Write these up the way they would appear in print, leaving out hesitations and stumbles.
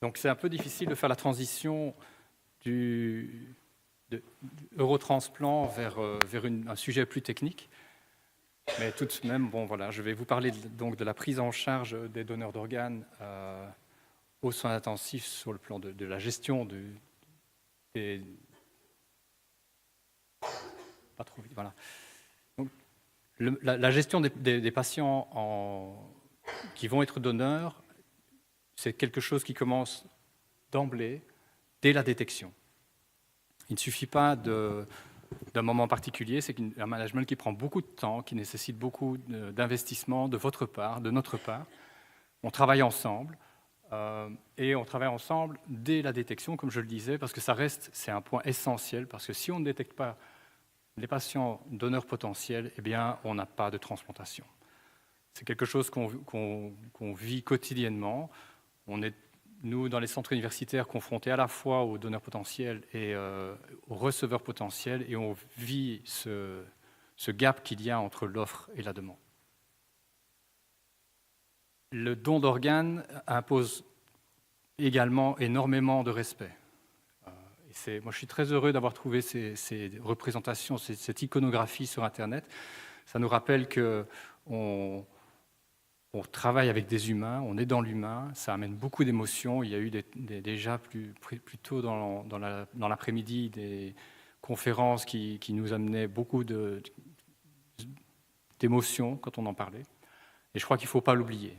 Donc c'est un peu difficile de faire la transition du Eurotransplant vers un sujet plus technique. Mais tout de même, bon, voilà, je vais vous parler donc de la prise en charge des donneurs d'organes aux soins intensifs sur le plan de la gestion des... Pas trop vite, voilà. Donc, la gestion des patients qui vont être donneurs, c'est quelque chose qui commence d'emblée, dès la détection. Il ne suffit pas d'un moment particulier, c'est un management qui prend beaucoup de temps, qui nécessite beaucoup d'investissement de votre part, de notre part. On travaille ensemble, et on travaille ensemble dès la détection, comme je le disais, parce que c'est un point essentiel, parce que si on ne détecte pas les patients donneurs potentiels, eh bien, on n'a pas de transplantation. C'est quelque chose qu'on vit quotidiennement. On est, nous, dans les centres universitaires, confrontés à la fois aux donneurs potentiels et aux receveurs potentiels, et on vit ce gap qu'il y a entre l'offre et la demande. Le don d'organes impose également énormément de respect. Moi, je suis très heureux d'avoir trouvé ces représentations, cette iconographie sur Internet. Ça nous rappelle qu'on travaille avec des humains, on est dans l'humain, ça amène beaucoup d'émotions. Il y a eu déjà plus tôt dans l'après-midi des conférences qui nous amenaient beaucoup d'émotions quand on en parlait. Et je crois qu'il ne faut pas l'oublier.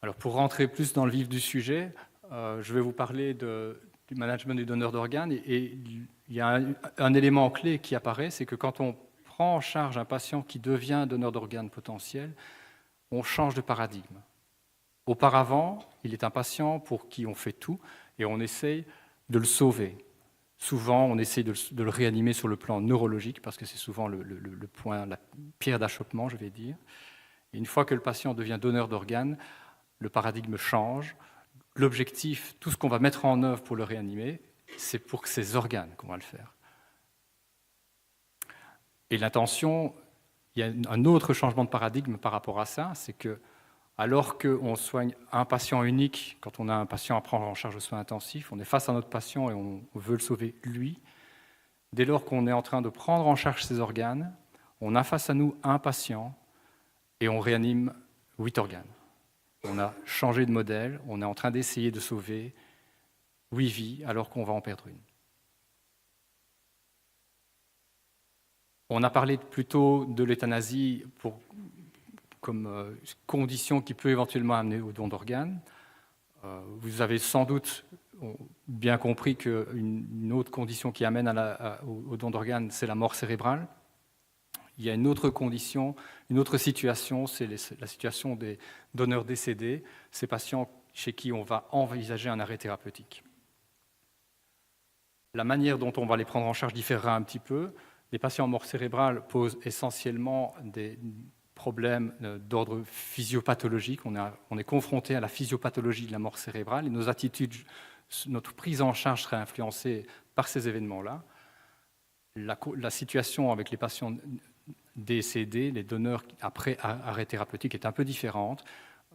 Alors, pour rentrer plus dans le vif du sujet, je vais vous parler du management du donneur d'organes. Et il y a un élément clé qui apparaît, c'est que quand on prend en charge un patient qui devient donneur d'organes potentiel, on change de paradigme. Auparavant, il est un patient pour qui on fait tout et on essaye de le sauver. Souvent, on essaye de le réanimer sur le plan neurologique parce que c'est souvent le point, la pierre d'achoppement, je vais dire. Et une fois que le patient devient donneur d'organes, le paradigme change. L'objectif, tout ce qu'on va mettre en œuvre pour le réanimer, c'est pour ses organes qu'on va le faire. Et l'intention, il y a un autre changement de paradigme par rapport à ça, c'est que alors qu'on soigne un patient unique, quand on a un patient à prendre en charge de soins intensifs, on est face à notre patient et on veut le sauver lui. Dès lors qu'on est en train de prendre en charge ses organes, on a face à nous un patient et on réanime 8 organes. On a changé de modèle, on est en train d'essayer de sauver 8 vies alors qu'on va en perdre une. On a parlé plutôt de l'euthanasie comme condition qui peut éventuellement amener au don d'organes. Vous avez sans doute bien compris qu'une autre condition qui amène au don d'organes, c'est la mort cérébrale. Il y a une autre condition, une autre situation, c'est la situation des donneurs décédés, ces patients chez qui on va envisager un arrêt thérapeutique. La manière dont on va les prendre en charge différera un petit peu. Les patients en mort cérébrale posent essentiellement des problèmes d'ordre physiopathologique. On est confronté à la physiopathologie de la mort cérébrale et nos attitudes, notre prise en charge serait influencée par ces événements-là. La situation avec les patients décédés, les donneurs après arrêt thérapeutique est un peu différente.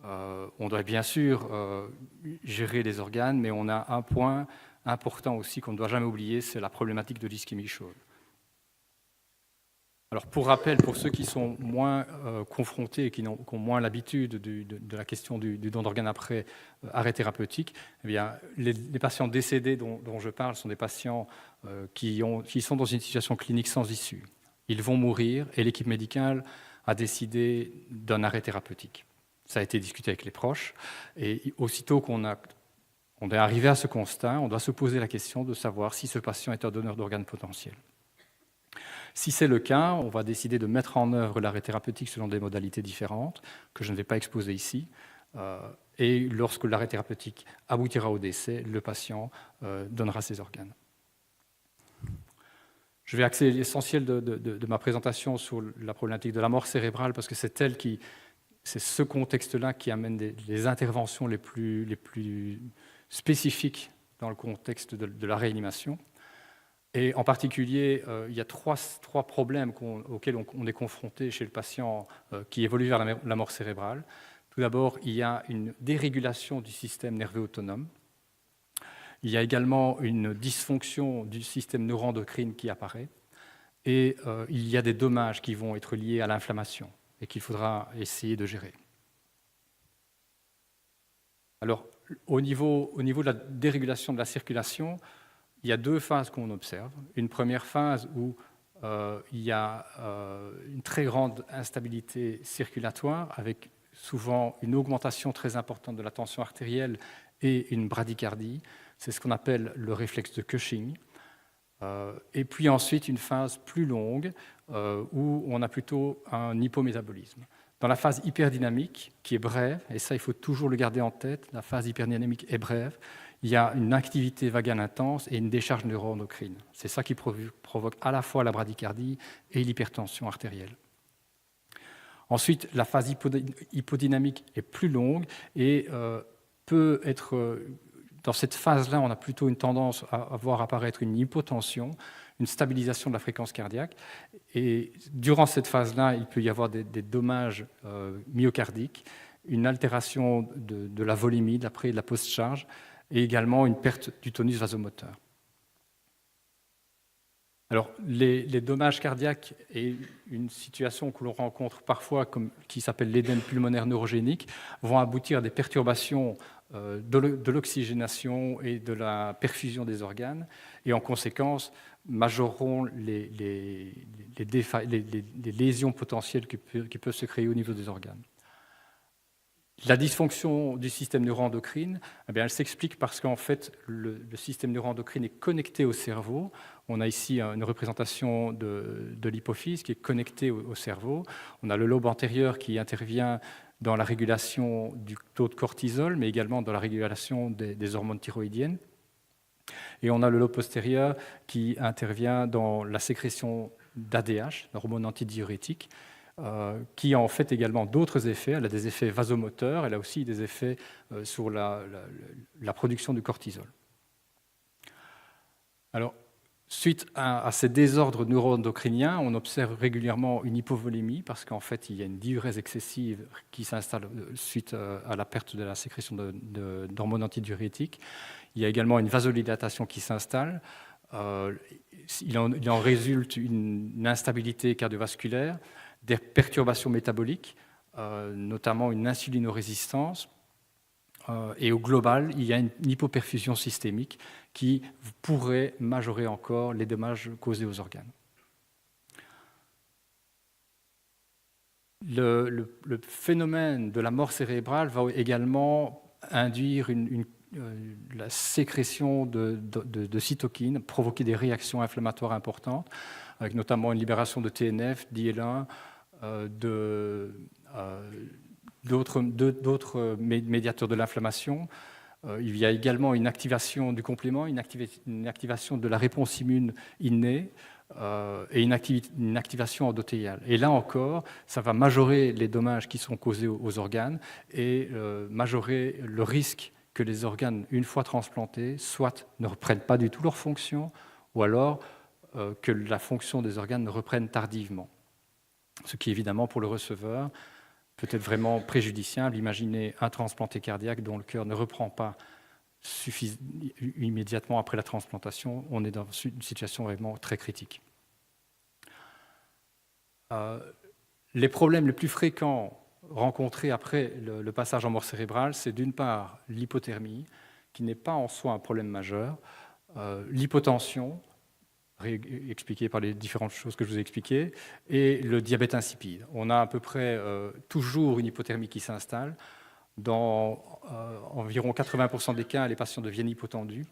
On doit bien sûr gérer les organes, mais on a un point important aussi qu'on ne doit jamais oublier, c'est la problématique de l'ischémie chaude. Alors pour rappel, pour ceux qui sont moins confrontés et qui ont moins l'habitude de la question du don d'organes après arrêt thérapeutique, eh bien, les patients décédés dont je parle sont des patients qui sont dans une situation clinique sans issue. Ils vont mourir et l'équipe médicale a décidé d'un arrêt thérapeutique. Ça a été discuté avec les proches et aussitôt qu'on est arrivé à ce constat, on doit se poser la question de savoir si ce patient est un donneur d'organes potentiel. Si c'est le cas, on va décider de mettre en œuvre l'arrêt thérapeutique selon des modalités différentes, que je ne vais pas exposer ici. Et lorsque l'arrêt thérapeutique aboutira au décès, le patient donnera ses organes. Je vais axer l'essentiel de ma présentation sur la problématique de la mort cérébrale, parce que c'est ce contexte-là qui amène les interventions les plus spécifiques dans le contexte de la réanimation. Et en particulier, il y a trois problèmes auxquels on est confronté chez le patient qui évolue vers la mort cérébrale. Tout d'abord, il y a une dérégulation du système nerveux autonome. Il y a également une dysfonction du système neuroendocrine qui apparaît. Et il y a des dommages qui vont être liés à l'inflammation et qu'il faudra essayer de gérer. Alors, au niveau de la dérégulation de la circulation, il y a deux phases qu'on observe. Une première phase où il y a une très grande instabilité circulatoire avec souvent une augmentation très importante de la tension artérielle et une bradycardie. C'est ce qu'on appelle le réflexe de Cushing. Et puis ensuite une phase plus longue où on a plutôt un hypométabolisme. Dans la phase hyperdynamique, qui est brève, et ça il faut toujours le garder en tête, la phase hyperdynamique est brève, il y a une activité vagale intense et une décharge neuroendocrine. C'est ça qui provoque à la fois la bradycardie et l'hypertension artérielle. Ensuite, la phase hypodynamique est plus longue et peut être... Dans cette phase-là, on a plutôt une tendance à voir apparaître une hypotension, une stabilisation de la fréquence cardiaque. Et durant cette phase-là, il peut y avoir des dommages myocardiques, une altération de la volémie, de la post-charge, et également une perte du tonus vasomoteur. Alors, les dommages cardiaques et une situation que l'on rencontre parfois qui s'appelle l'édème pulmonaire neurogénique vont aboutir à des perturbations de l'oxygénation et de la perfusion des organes et en conséquence majoreront les lésions potentielles qui peuvent se créer au niveau des organes. La dysfonction du système neuroendocrine, elle s'explique parce qu'en fait, le système neuroendocrine est connecté au cerveau. On a ici une représentation de l'hypophyse qui est connectée au cerveau. On a le lobe antérieur qui intervient dans la régulation du taux de cortisol, mais également dans la régulation des hormones thyroïdiennes. Et on a le lobe postérieur qui intervient dans la sécrétion d'ADH, l'hormone antidiurétique, qui a en fait également d'autres effets. Elle a des effets vasomoteurs, elle a aussi des effets sur la production du cortisol. Alors, suite à ces désordres neuroendocriniens, on observe régulièrement une hypovolémie parce qu'en fait, il y a une diurèse excessive qui s'installe suite à la perte de la sécrétion d'hormones antidiurétiques. Il y a également une vasodilatation qui s'installe. Il en résulte une instabilité cardiovasculaire, des perturbations métaboliques, notamment une insulinorésistance. Et au global, il y a une hypoperfusion systémique qui pourrait majorer encore les dommages causés aux organes. Le phénomène de la mort cérébrale va également induire la sécrétion de cytokines, provoquer des réactions inflammatoires importantes, avec notamment une libération de TNF, d'IL-1, d'autres médiateurs de l'inflammation. Il y a également une activation du complément, une activation de la réponse immune innée et une activation endothéliale. Et là encore, ça va majorer les dommages qui sont causés aux organes et majorer le risque que les organes, une fois transplantés, soit ne reprennent pas du tout leur fonction, ou alors que la fonction des organes ne reprenne tardivement. Ce qui, évidemment, pour le receveur, peut être vraiment préjudiciable. Imaginez un transplanté cardiaque dont le cœur ne reprend pas immédiatement après la transplantation. On est dans une situation vraiment très critique. Les problèmes les plus fréquents rencontrés après le passage en mort cérébrale, c'est d'une part l'hypothermie, qui n'est pas en soi un problème majeur, l'hypotension, expliqué par les différentes choses que je vous ai expliquées, et le diabète insipide. On a à peu près toujours une hypothermie qui s'installe. Dans environ 80% des cas, les patients deviennent hypotendus.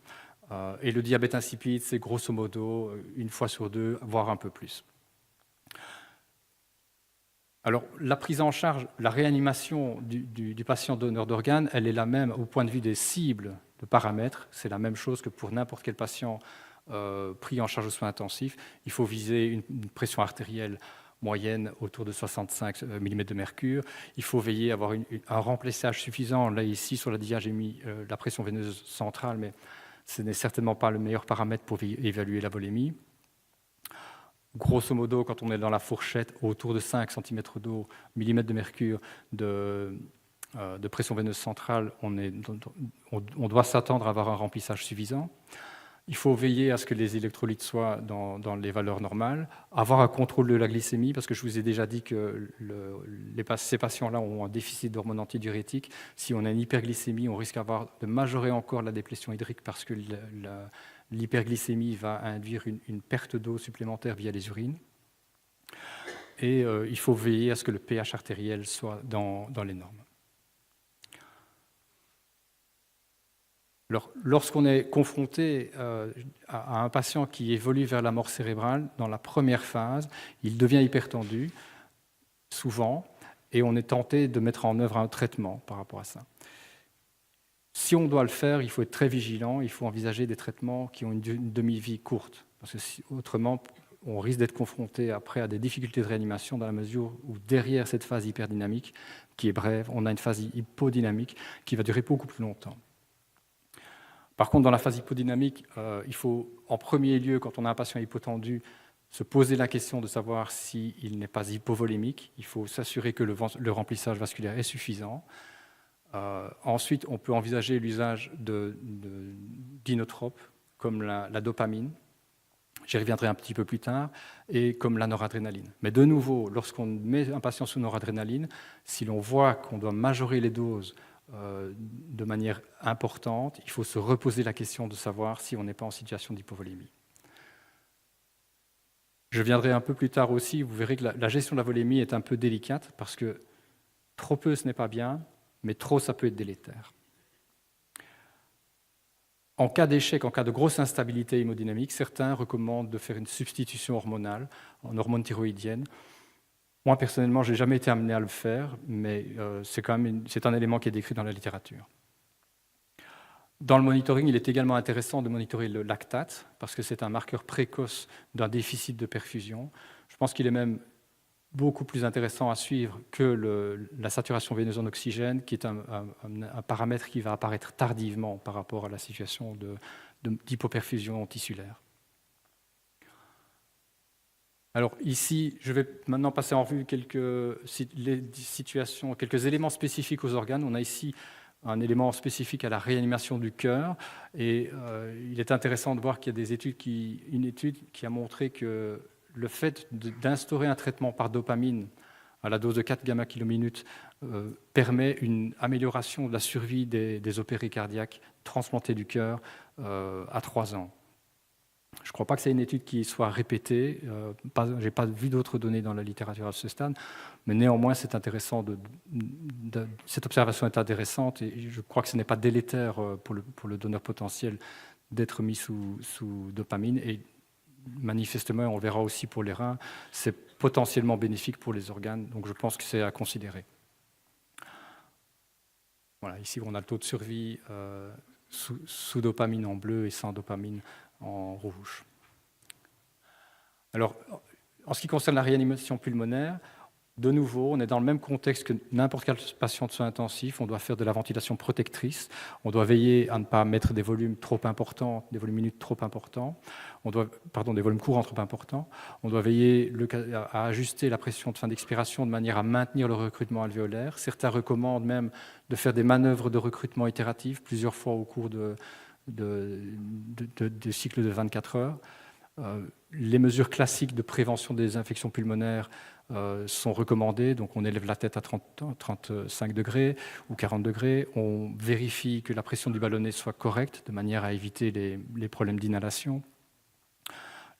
Et le diabète insipide, c'est grosso modo une fois sur deux, voire un peu plus. Alors, la prise en charge, la réanimation du patient donneur d'organes, elle est la même au point de vue des cibles de paramètres. C'est la même chose que pour n'importe quel patient pris en charge aux soins intensifs. Il faut viser une pression artérielle moyenne autour de 65 mm de mercure. Il faut veiller à avoir un remplissage suffisant. Là, ici, sur la dia, j'ai mis la pression veineuse centrale, mais ce n'est certainement pas le meilleur paramètre pour évaluer la volémie. Grosso modo, quand on est dans la fourchette, autour de 5 cm d'eau, mm de mercure de de pression veineuse centrale, on doit s'attendre à avoir un remplissage suffisant. Il faut veiller à ce que les électrolytes soient dans les valeurs normales, avoir un contrôle de la glycémie, parce que je vous ai déjà dit que ces patients-là ont un déficit d'hormones antidiurétiques. Si on a une hyperglycémie, on risque de majorer encore la déplétion hydrique, parce que l'hyperglycémie va induire une perte d'eau supplémentaire via les urines. Et il faut veiller à ce que le pH artériel soit dans les normes. Alors, lorsqu'on est confronté à un patient qui évolue vers la mort cérébrale, dans la première phase, il devient hypertendu, souvent, et on est tenté de mettre en œuvre un traitement par rapport à ça. Si on doit le faire, il faut être très vigilant, il faut envisager des traitements qui ont une demi-vie courte, parce que autrement, on risque d'être confronté après à des difficultés de réanimation dans la mesure où derrière cette phase hyperdynamique, qui est brève, on a une phase hypodynamique qui va durer beaucoup plus longtemps. Par contre, dans la phase hypodynamique, il faut en premier lieu, quand on a un patient hypotendu, se poser la question de savoir s'il n'est pas hypovolémique. Il faut s'assurer que le remplissage vasculaire est suffisant. Ensuite, on peut envisager l'usage d'inotropes comme la dopamine. J'y reviendrai un petit peu plus tard, et comme la noradrénaline. Mais de nouveau, lorsqu'on met un patient sous noradrénaline, si l'on voit qu'on doit majorer les doses de manière importante, il faut se reposer la question de savoir si on n'est pas en situation d'hypovolémie. Je viendrai un peu plus tard aussi, vous verrez que la gestion de la volémie est un peu délicate, parce que trop peu, ce n'est pas bien, mais trop, ça peut être délétère. En cas d'échec, en cas de grosse instabilité hémodynamique, certains recommandent de faire une substitution hormonale en hormones thyroïdiennes. Moi, personnellement, je n'ai jamais été amené à le faire, mais c'est un élément qui est décrit dans la littérature. Dans le monitoring, il est également intéressant de monitorer le lactate, parce que c'est un marqueur précoce d'un déficit de perfusion. Je pense qu'il est même beaucoup plus intéressant à suivre que la saturation veineuse en oxygène, qui est un paramètre qui va apparaître tardivement par rapport à la situation d'hypoperfusion tissulaire. Alors ici, je vais maintenant passer en revue quelques éléments spécifiques aux organes. On a ici un élément spécifique à la réanimation du cœur, et il est intéressant de voir qu'il y a une étude qui a montré que le fait d'instaurer un traitement par dopamine à la dose de 4 gamma-kilominutes permet une amélioration de la survie des opérés cardiaques transplantés du cœur à 3 ans. Je ne crois pas que c'est une étude qui soit répétée. Je n'ai pas vu d'autres données dans la littérature à ce stade, mais néanmoins, c'est intéressant. Cette observation est intéressante, et je crois que ce n'est pas délétère pour le donneur potentiel d'être mis sous dopamine. Et manifestement, on le verra aussi pour les reins, c'est potentiellement bénéfique pour les organes, donc je pense que c'est à considérer. Voilà, ici on a le taux de survie sous dopamine en bleu et sans dopamine en rouge. Alors, en ce qui concerne la réanimation pulmonaire, de nouveau, on est dans le même contexte que n'importe quel patient de soins intensifs. On doit faire de la ventilation protectrice. On doit veiller à ne pas mettre des volumes trop importants, des volumes minutes trop importants. Des volumes courants trop importants. On doit veiller à ajuster la pression de fin d'expiration de manière à maintenir le recrutement alvéolaire. Certains recommandent même de faire des manœuvres de recrutement itératives plusieurs fois au cours de cycles de 24 heures. Les mesures classiques de prévention des infections pulmonaires sont recommandées, donc on élève la tête à 35 degrés ou 40 degrés, on vérifie que la pression du ballonnet soit correcte de manière à éviter les problèmes d'inhalation.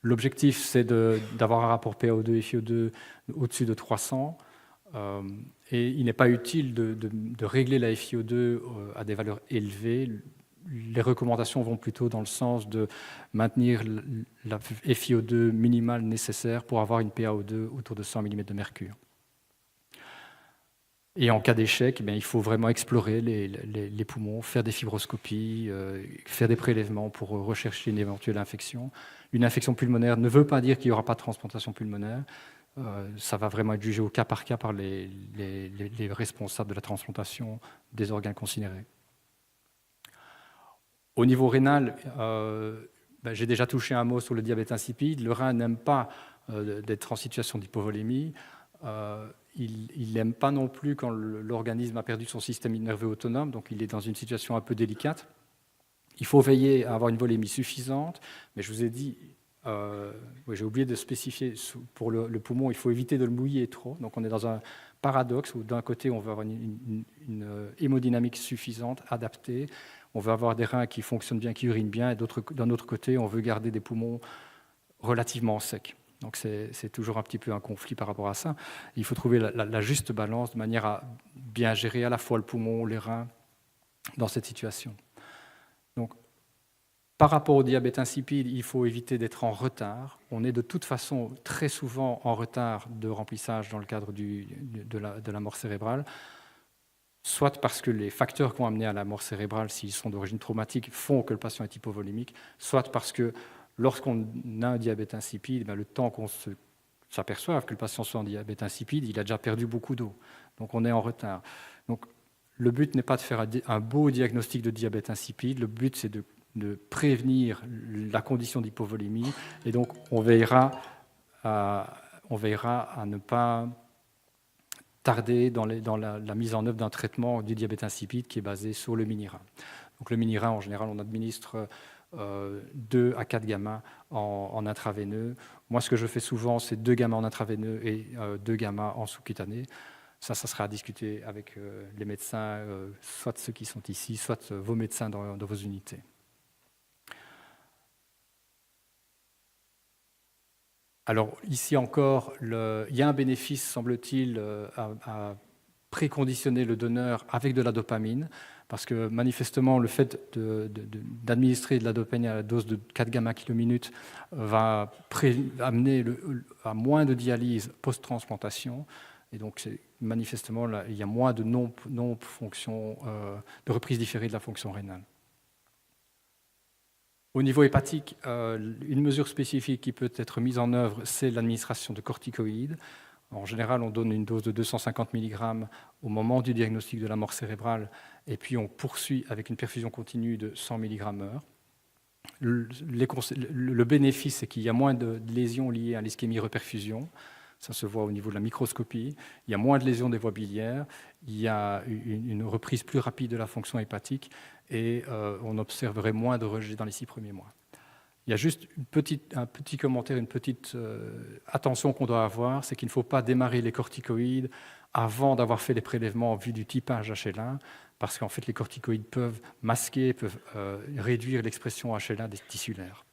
L'objectif, c'est d'avoir un rapport PaO2 et FiO2 au-dessus de 300, et il n'est pas utile de régler la FiO2 à des valeurs élevées. Les recommandations vont plutôt dans le sens de maintenir la FiO2 minimale nécessaire pour avoir une PaO2 autour de 100 mm de mercure. Et en cas d'échec, il faut vraiment explorer les poumons, faire des fibroscopies, faire des prélèvements pour rechercher une éventuelle infection. Une infection pulmonaire ne veut pas dire qu'il n'y aura pas de transplantation pulmonaire. Ça va vraiment être jugé au cas par cas par les responsables de la transplantation des organes considérés. Au niveau rénal, j'ai déjà touché un mot sur le diabète insipide. Le rein n'aime pas d'être en situation d'hypovolémie. il n'aime pas non plus quand l'organisme a perdu son système nerveux autonome, donc il est dans une situation un peu délicate. Il faut veiller à avoir une volémie suffisante, mais je vous ai dit, oui, j'ai oublié de spécifier, pour le poumon, il faut éviter de le mouiller trop. Donc on est dans un paradoxe où d'un côté, on veut avoir une hémodynamique suffisante, adaptée, on veut avoir des reins qui fonctionnent bien, qui urinent bien, et d'un autre côté, on veut garder des poumons relativement secs. Donc c'est toujours un petit peu un conflit par rapport à ça. Il faut trouver la juste balance de manière à bien gérer à la fois le poumon, les reins dans cette situation. Donc, par rapport au diabète insipide, il faut éviter d'être en retard. On est de toute façon très souvent en retard de remplissage dans le cadre de la mort cérébrale, soit parce que les facteurs qui ont amené à la mort cérébrale, s'ils sont d'origine traumatique, font que le patient est hypovolémique, soit parce que lorsqu'on a un diabète insipide, le temps qu'on s'aperçoive que le patient soit en diabète insipide, il a déjà perdu beaucoup d'eau. Donc on est en retard. Donc le but n'est pas de faire un beau diagnostic de diabète insipide, le but c'est de prévenir la condition d'hypovolémie, et donc on veillera à ne pas tarder dans la mise en œuvre d'un traitement du diabète insipide qui est basé sur le minirin. Donc le minirin, en général, on administre 2 à 4 gammas en intraveineux. Moi, ce que je fais souvent, c'est 2 gammas en intraveineux et 2 gammas en sous-cutané. Ça sera à discuter avec les médecins, soit ceux qui sont ici, soit vos médecins dans vos unités. Alors ici encore, il y a un bénéfice, semble-t-il, à préconditionner le donneur avec de la dopamine, parce que manifestement, le fait d'administrer de la dopamine à la dose de 4 gamma km va amener à moins de dialyse post-transplantation. Et donc, manifestement, là, il y a moins de non-fonction, de reprise différée de la fonction rénale. Au niveau hépatique, une mesure spécifique qui peut être mise en œuvre, c'est l'administration de corticoïdes. En général, on donne une dose de 250 mg au moment du diagnostic de la mort cérébrale, et puis on poursuit avec une perfusion continue de 100 mg/h. Le bénéfice, c'est qu'il y a moins de lésions liées à l'ischémie-reperfusion. Ça se voit au niveau de la microscopie. Il y a moins de lésions des voies biliaires. Il y a une reprise plus rapide de la fonction hépatique et on observerait moins de rejet dans les 6 premiers mois. Il y a juste un petit commentaire, une petite attention qu'on doit avoir, c'est qu'il ne faut pas démarrer les corticoïdes avant d'avoir fait les prélèvements en vue du typage HLA, parce qu'en fait les corticoïdes peuvent masquer, peuvent réduire l'expression HLA des tissulaires.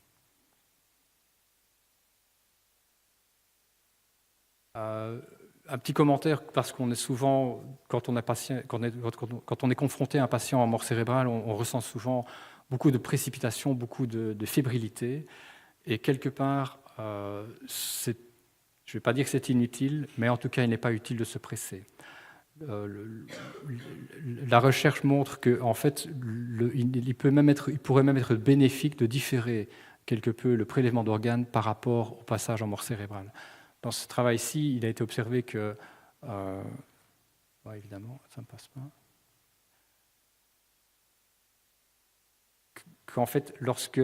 Un petit commentaire, parce qu'on est souvent, quand on est confronté à un patient en mort cérébrale, on ressent souvent beaucoup de précipitation, beaucoup de fébrilité, et quelque part, je ne vais pas dire que c'est inutile, mais en tout cas, il n'est pas utile de se presser. La recherche montre qu'en fait, il pourrait même être bénéfique de différer quelque peu le prélèvement d'organes par rapport au passage en mort cérébrale. Dans ce travail-ci, il a été observé que, évidemment, ça ne passe pas, qu'en fait, lorsque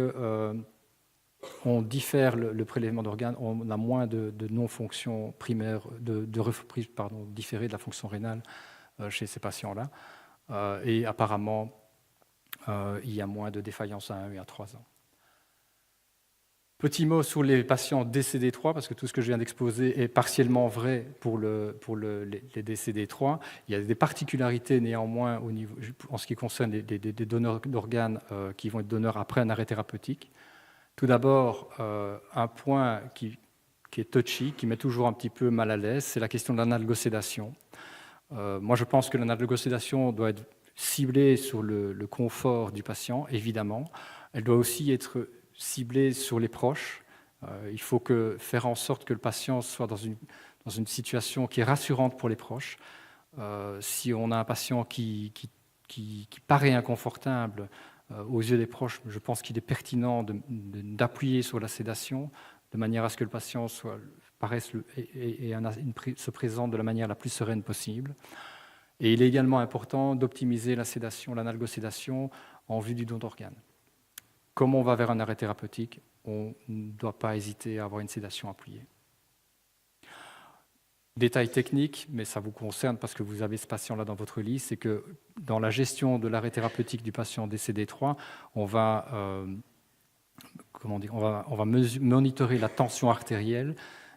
on diffère le prélèvement d'organes, on a moins de non-fonction primaire, de reprise différée de la fonction rénale chez ces patients-là. Et apparemment, il y a moins de défaillance à 1 et à 3 ans. Petit mot sur les patients DCD3, parce que tout ce que je viens d'exposer est partiellement vrai pour les DCD3. Il y a des particularités néanmoins en ce qui concerne des donneurs d'organes qui vont être donneurs après un arrêt thérapeutique. Tout d'abord, un point qui est touchy, qui met toujours un petit peu mal à l'aise, c'est la question de l'analgosédation. Moi, je pense que l'analgosédation doit être ciblée sur le confort du patient, évidemment. Elle doit aussi être ciblée sur les proches. Il faut faire en sorte que le patient soit dans une situation qui est rassurante pour les proches. Si on a un patient qui paraît inconfortable aux yeux des proches, je pense qu'il est pertinent d'appuyer sur la sédation de manière à ce que le patient se présente de la manière la plus sereine possible. Et il est également important d'optimiser la sédation, l'analgosédation en vue du don d'organes. Comme on va vers un arrêt thérapeutique, on ne doit pas hésiter à avoir une sédation appuyée. Détail technique, mais ça vous concerne parce que vous avez ce patient-là dans votre liste, c'est que dans la gestion de l'arrêt thérapeutique du patient DCD3, on va, on va monitorer la tension artérielle.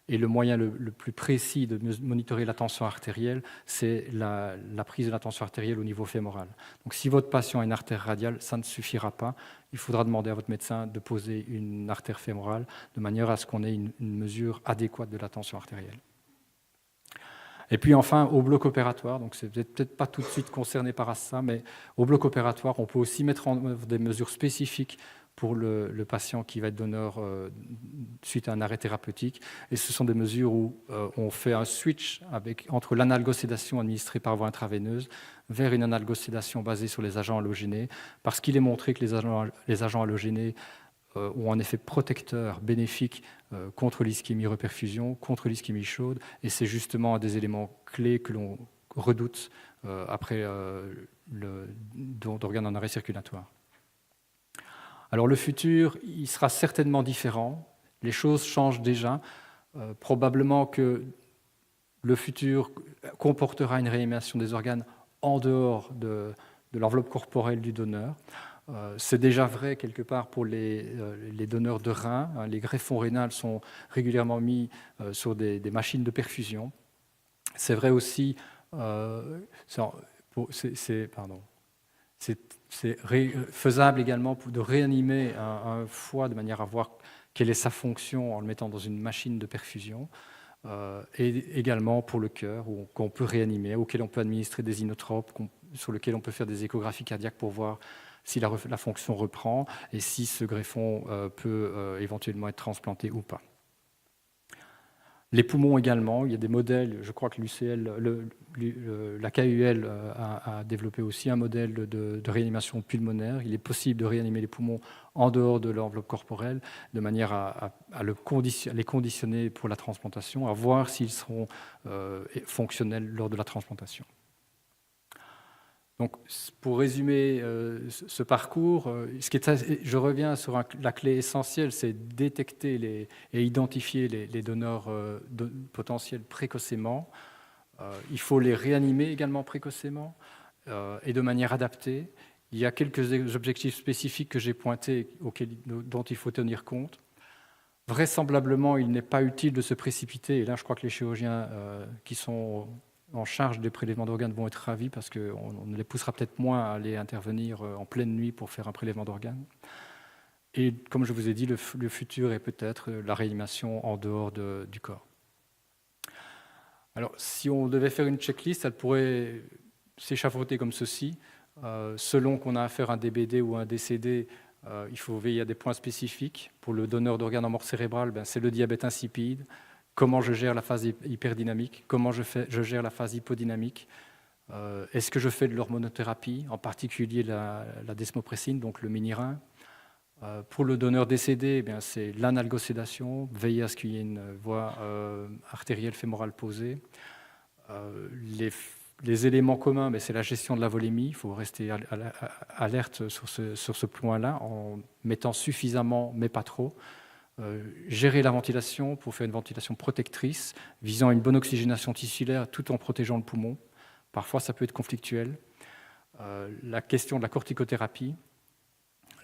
Et le moyen le plus précis de monitorer la tension artérielle, c'est la prise de la tension artérielle au niveau fémoral. Donc si votre patient a une artère radiale, ça ne suffira pas. Il faudra demander à votre médecin de poser une artère fémorale de manière à ce qu'on ait une mesure adéquate de la tension artérielle. Et puis enfin, au bloc opératoire, donc c'est peut-être pas tout de suite concerné par ça, mais au bloc opératoire, on peut aussi mettre en œuvre des mesures spécifiques pour le patient qui va être donneur suite à un arrêt thérapeutique. Et ce sont des mesures où on fait un switch entre l'analgosédation administrée par voie intraveineuse vers une analgosédation basée sur les agents halogénés, parce qu'il est montré que les agents halogénés ont un effet protecteur bénéfique contre l'ischémie-reperfusion, contre l'ischémie chaude, et c'est justement un des éléments clés que l'on redoute après d'organes en arrêt circulatoire. Alors le futur, il sera certainement différent. Les choses changent déjà. Probablement que le futur comportera une réanimation des organes en dehors de l'enveloppe corporelle du donneur. C'est déjà vrai quelque part pour les donneurs de reins. Les greffons rénales sont régulièrement mis sur des machines de perfusion. C'est vrai aussi, c'est faisable également de réanimer un foie de manière à voir quelle est sa fonction en le mettant dans une machine de perfusion. Et également pour le cœur, qu'on peut réanimer, auquel on peut administrer des inotropes, sur lequel on peut faire des échographies cardiaques pour voir si la fonction reprend et si ce greffon peut éventuellement être transplanté ou pas. Les poumons également, il y a des modèles, je crois que la KUL a développé aussi un modèle de réanimation pulmonaire. Il est possible de réanimer les poumons en dehors de l'enveloppe corporelle, de manière à les conditionner pour la transplantation, à voir s'ils seront fonctionnels lors de la transplantation. Donc, pour résumer ce parcours, je reviens sur la clé essentielle, c'est détecter et identifier les donneurs potentiels précocement. Il faut les réanimer également précocement et de manière adaptée. Il y a quelques objectifs spécifiques que j'ai pointés dont il faut tenir compte. Vraisemblablement, il n'est pas utile de se précipiter, et là je crois que les chirurgiens qui sont en charge des prélèvements d'organes vont être ravis parce qu'on les poussera peut-être moins à aller intervenir en pleine nuit pour faire un prélèvement d'organes. Et comme je vous ai dit, le futur est peut-être la réanimation en dehors du corps. Alors, si on devait faire une checklist, elle pourrait s'échafauder comme ceci. Selon qu'on a affaire à un DBD ou un DCD, il faut veiller à des points spécifiques. Pour le donneur d'organes en mort cérébrale, c'est le diabète insipide. Comment je gère la phase hyperdynamique? Comment je gère la phase hypodynamique? Est-ce que je fais de l'hormonothérapie, en particulier la desmopressine, donc le mini-rein? Pour le donneur décédé, c'est l'analgosédation, veiller à ce qu'il y ait une voie artérielle fémorale posée. Les éléments communs, c'est la gestion de la volémie. Il faut rester alerte sur ce point-là, en mettant suffisamment, mais pas trop. Gérer la ventilation pour faire une ventilation protectrice, visant une bonne oxygénation tissulaire tout en protégeant le poumon. Parfois, ça peut être conflictuel. La question de la corticothérapie,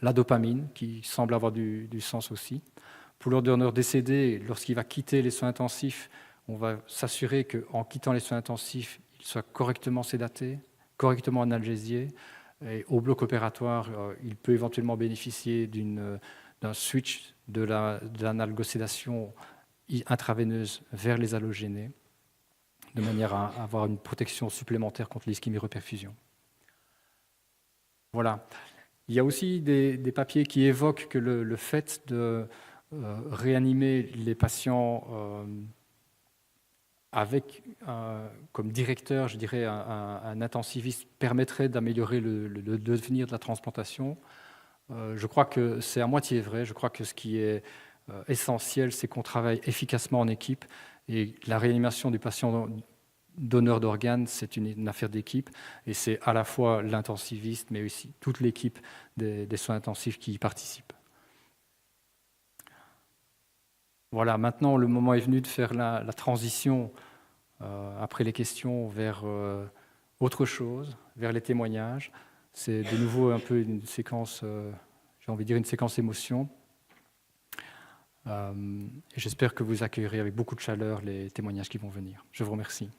la dopamine, qui semble avoir du sens aussi. Pour le donneur décédé, lorsqu'il va quitter les soins intensifs, on va s'assurer qu'en quittant les soins intensifs, il soit correctement sédaté, correctement analgésié. Et au bloc opératoire, il peut éventuellement bénéficier d'un switch de l'analgosédation intraveineuse vers les halogénés, de manière à avoir une protection supplémentaire contre l'ischémie-reperfusion. Voilà. Il y a aussi des papiers qui évoquent que le fait de réanimer les patients avec comme directeur, je dirais, un intensiviste permettrait d'améliorer le devenir de la transplantation. Je crois que c'est à moitié vrai. Je crois que ce qui est essentiel, c'est qu'on travaille efficacement en équipe, et la réanimation du patient donneur d'organes, c'est une affaire d'équipe, et c'est à la fois l'intensiviste, mais aussi toute l'équipe des soins intensifs qui y participent. Voilà, maintenant le moment est venu de faire la transition après les questions, vers autre chose, vers les témoignages. C'est de nouveau un peu une séquence, j'ai envie de dire une séquence émotion. Et j'espère que vous accueillerez avec beaucoup de chaleur les témoignages qui vont venir. Je vous remercie.